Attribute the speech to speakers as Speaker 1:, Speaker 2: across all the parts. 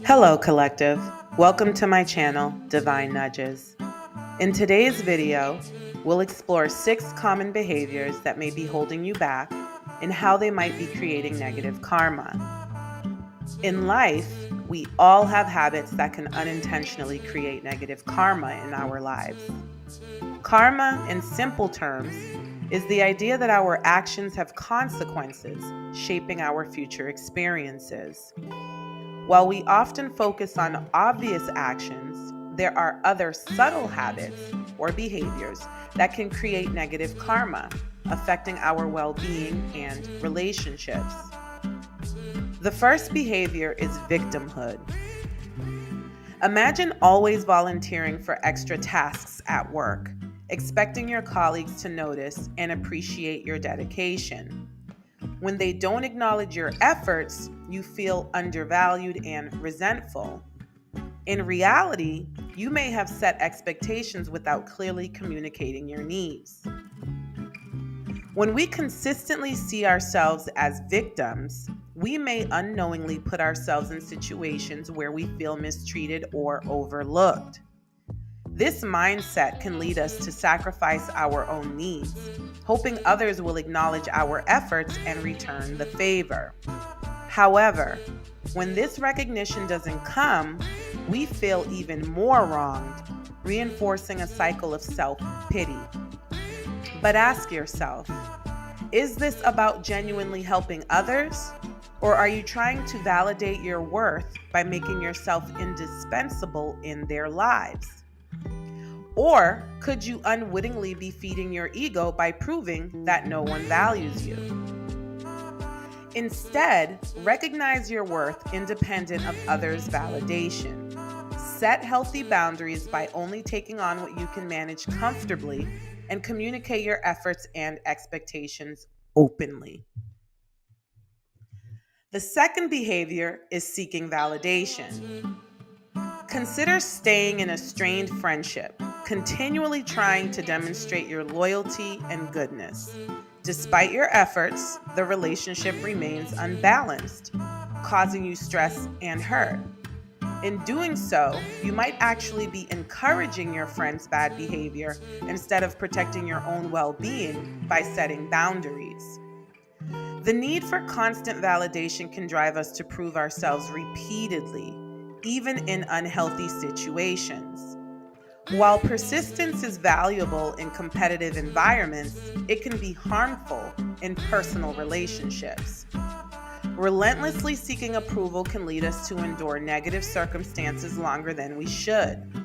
Speaker 1: Hello, Collective. Welcome to my channel, Divine Nudges. In today's video, we'll explore 6 common behaviors that may be holding you back and how they might be creating negative karma. In life, we all have habits that can unintentionally create negative karma in our lives. Karma, in simple terms, is the idea that our actions have consequences shaping our future experiences. While we often focus on obvious actions, there are other subtle habits or behaviors that can create negative karma, affecting our well being and relationships. The first behavior is victimhood. Imagine always volunteering for extra tasks at work, expecting your colleagues to notice and appreciate your dedication. When they don't acknowledge your efforts, you feel undervalued and resentful. In reality, you may have set expectations without clearly communicating your needs. When we consistently see ourselves as victims, we may unknowingly put ourselves in situations where we feel mistreated or overlooked. This mindset can lead us to sacrifice our own needs, hoping others will acknowledge our efforts and return the favor. However, when this recognition doesn't come, we feel even more wronged, reinforcing a cycle of self-pity. But ask yourself, is this about genuinely helping others? Or are you trying to validate your worth by making yourself indispensable in their lives? Or could you unwittingly be feeding your ego by proving that no one values you? Instead, recognize your worth independent of others' validation. Set healthy boundaries by only taking on what you can manage comfortably and communicate your efforts and expectations openly. The second behavior is seeking validation. Consider staying in a strained friendship, continually trying to demonstrate your loyalty and goodness. Despite your efforts, the relationship remains unbalanced, causing you stress and hurt. In doing so, you might actually be encouraging your friend's bad behavior instead of protecting your own well-being by setting boundaries. The need for constant validation can drive us to prove ourselves repeatedly, even in unhealthy situations. While persistence is valuable in competitive environments, it can be harmful in personal relationships. Relentlessly seeking approval can lead us to endure negative circumstances longer than we should.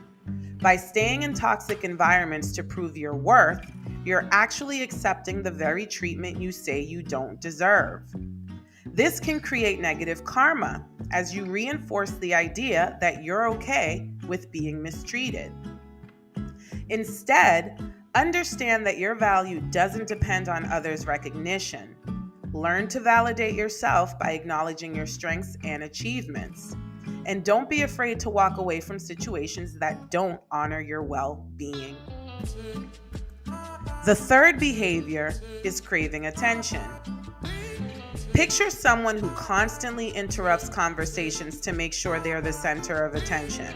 Speaker 1: By staying in toxic environments to prove your worth, you're actually accepting the very treatment you say you don't deserve. This can create negative karma as you reinforce the idea that you're okay with being mistreated. Instead, understand that your value doesn't depend on others' recognition. Learn to validate yourself by acknowledging your strengths and achievements. And don't be afraid to walk away from situations that don't honor your well-being. The third behavior is craving attention. Picture someone who constantly interrupts conversations to make sure they're the center of attention.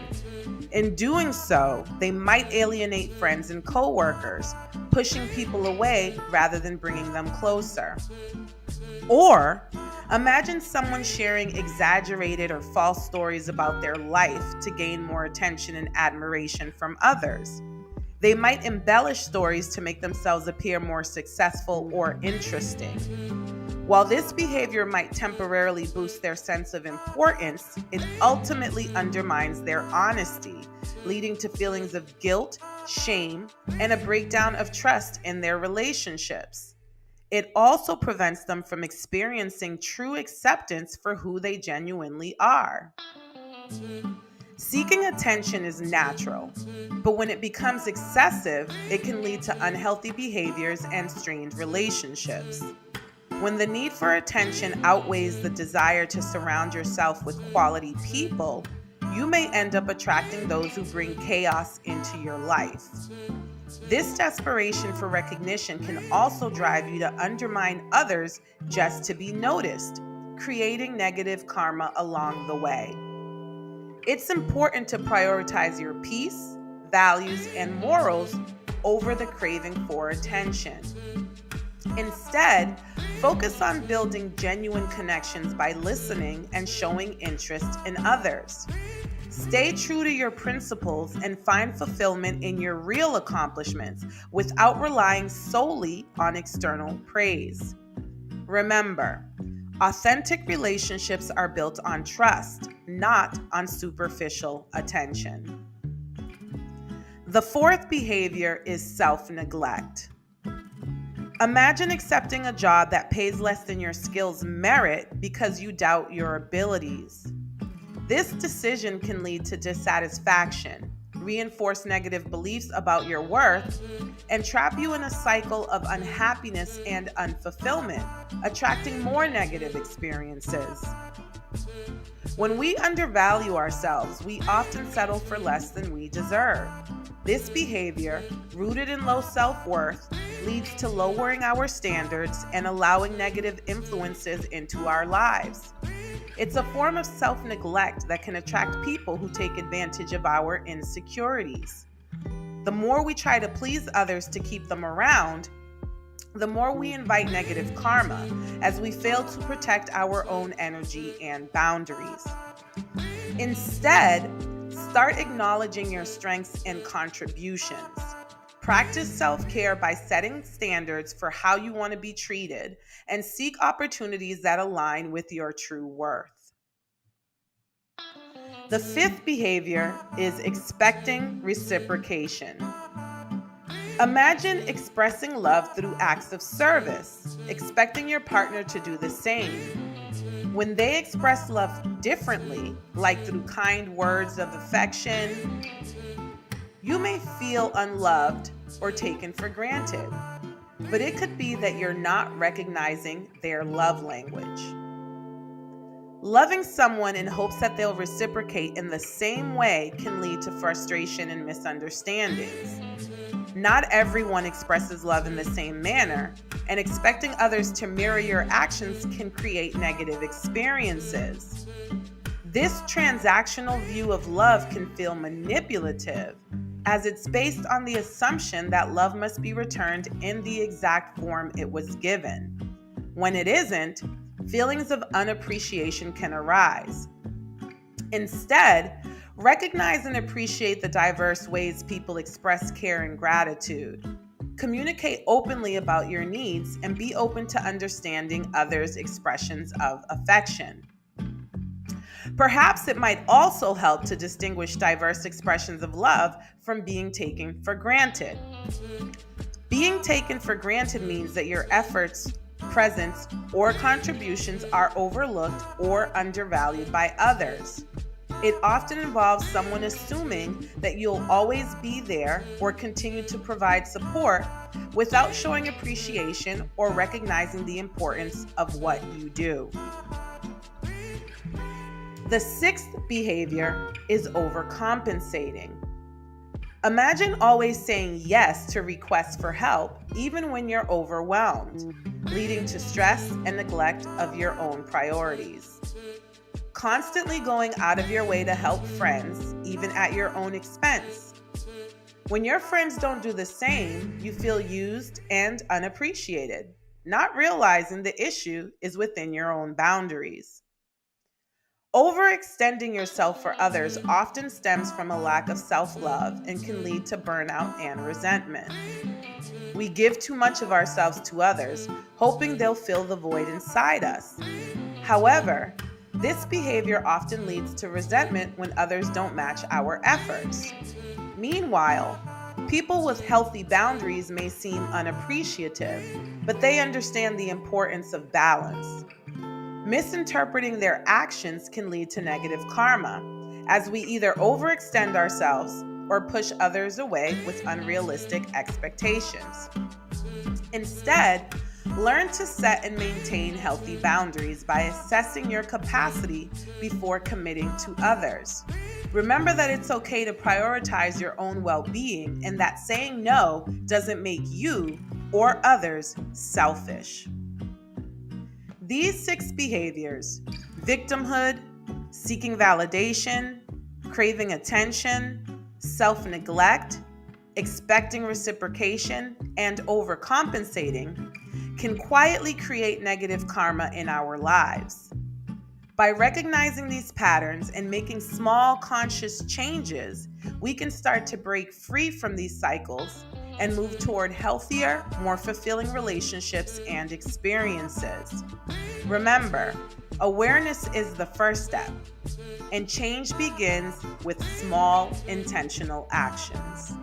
Speaker 1: In doing so, they might alienate friends and coworkers, pushing people away rather than bringing them closer. Or imagine someone sharing exaggerated or false stories about their life to gain more attention and admiration from others. They might embellish stories to make themselves appear more successful or interesting. While this behavior might temporarily boost their sense of importance, it ultimately undermines their honesty, leading to feelings of guilt, shame, and a breakdown of trust in their relationships. It also prevents them from experiencing true acceptance for who they genuinely are. Seeking attention is natural, but when it becomes excessive, it can lead to unhealthy behaviors and strained relationships. When the need for attention outweighs the desire to surround yourself with quality people, you may end up attracting those who bring chaos into your life. This desperation for recognition can also drive you to undermine others just to be noticed, creating negative karma along the way. It's important to prioritize your peace, values, and morals over the craving for attention. Instead, focus on building genuine connections by listening and showing interest in others. Stay true to your principles and find fulfillment in your real accomplishments without relying solely on external praise. Remember, authentic relationships are built on trust, not on superficial attention. The fourth behavior is self-neglect. Imagine accepting a job that pays less than your skills merit because you doubt your abilities. This decision can lead to dissatisfaction, reinforce negative beliefs about your worth, and trap you in a cycle of unhappiness and unfulfillment, attracting more negative experiences. When we undervalue ourselves, we often settle for less than we deserve. This behavior, rooted in low self-worth, leads to lowering our standards and allowing negative influences into our lives. It's a form of self-neglect that can attract people who take advantage of our insecurities. The more we try to please others to keep them around, the more we invite negative karma as we fail to protect our own energy and boundaries. Instead, start acknowledging your strengths and contributions. Practice self-care by setting standards for how you want to be treated and seek opportunities that align with your true worth. The fifth behavior is expecting reciprocation. Imagine expressing love through acts of service, expecting your partner to do the same. When they express love differently, like through kind words of affection, you may feel unloved or taken for granted, but it could be that you're not recognizing their love language. Loving someone in hopes that they'll reciprocate in the same way can lead to frustration and misunderstandings. Not everyone expresses love in the same manner, and expecting others to mirror your actions can create negative experiences. This transactional view of love can feel manipulative, as it's based on the assumption that love must be returned in the exact form it was given. When it isn't, feelings of unappreciation can arise. Instead, recognize and appreciate the diverse ways people express care and gratitude. Communicate openly about your needs and be open to understanding others' expressions of affection. Perhaps it might also help to distinguish diverse expressions of love from being taken for granted. Being taken for granted means that your efforts, presence, or contributions are overlooked or undervalued by others. It often involves someone assuming that you'll always be there or continue to provide support without showing appreciation or recognizing the importance of what you do. The sixth behavior is overcompensating. Imagine always saying yes to requests for help, even when you're overwhelmed, leading to stress and neglect of your own priorities. Constantly going out of your way to help friends, even at your own expense. When your friends don't do the same, you feel used and unappreciated, not realizing the issue is within your own boundaries. Overextending yourself for others often stems from a lack of self-love and can lead to burnout and resentment. We give too much of ourselves to others, hoping they'll fill the void inside us. However, this behavior often leads to resentment when others don't match our efforts. Meanwhile, people with healthy boundaries may seem unappreciative, but they understand the importance of balance. Misinterpreting their actions can lead to negative karma, as we either overextend ourselves or push others away with unrealistic expectations. Instead, learn to set and maintain healthy boundaries by assessing your capacity before committing to others. Remember that it's okay to prioritize your own well-being and that saying no doesn't make you or others selfish. These 6 behaviors, victimhood, seeking validation, Craving attention, self-neglect, expecting reciprocation, and overcompensating can quietly create negative karma in our lives. By recognizing these patterns and making small conscious changes, we can start to break free from these cycles and move toward healthier, more fulfilling relationships and experiences. Remember, awareness is the first step, and change begins with small, intentional actions.